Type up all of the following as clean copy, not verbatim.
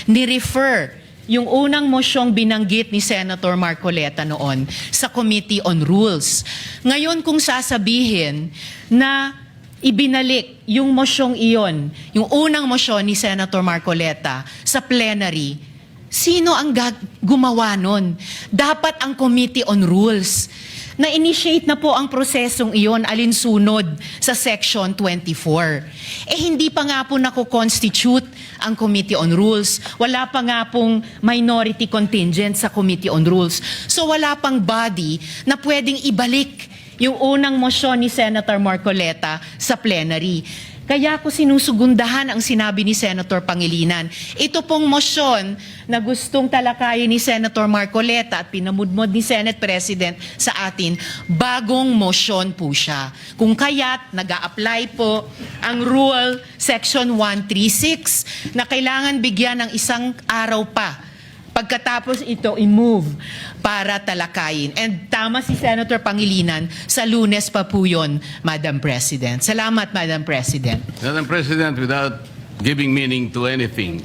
ni-refer yung unang mosyong binanggit ni Senator Marcoleta noon sa Committee on Rules. Ngayon kung sasabihin na ibinalik yung mosyong iyon, yung unang mosyon ni Senator Marcoleta sa plenary, sino ang gumawa nun? Dapat ang Committee on Rules. Na-initiate na po ang prosesong iyon alinsunod sa Section 24. Hindi pa nga po nako-constitute ang Committee on Rules. Wala pa nga pong minority contingent sa Committee on Rules. So wala pang body na pwedeng ibalik yung unang mosyon ni Senator Marcoleta sa plenary. Kaya ko sinusugundahan ang sinabi ni Senator Pangilinan. Ito pong mosyon na gustong talakayin ni Senator Marcoleta at pinamudmod ni Senate President sa atin, bagong mosyon po siya. Kung kaya't nag-a-apply po ang Rule Section 136 na kailangan bigyan ng isang araw pa pagkatapos ito i-move para talakayin. And tama si Senator Pangilinan, sa Lunes pa po yun, Madam President. Salamat, Madam President. Madam President, without giving meaning to anything,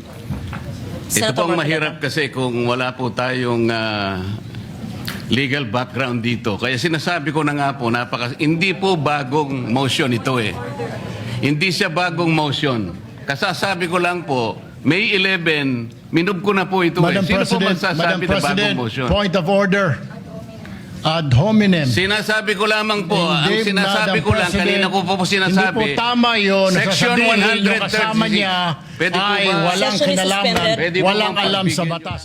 ito pong mahirap kasi kung wala po tayong legal background dito. Kaya sinasabi ko na nga po, hindi po bagong motion ito eh. Hindi siya bagong motion. Kasasabi ko lang po, May 11, minub ko na po ito. Sino po magsasabi na bagong motion? Point of order. Ad hominem. Sinasabi ko lamang po, ang Hindi, sinasabi ko lang, kanina ko po sinasabi. Hindi po tama yun. Section Sasabihin yung 136. kasama niya Pwede po ay ba? walang Session is kinalaman, suspended. Pwede po walang bang alam sa pagbigyan batas.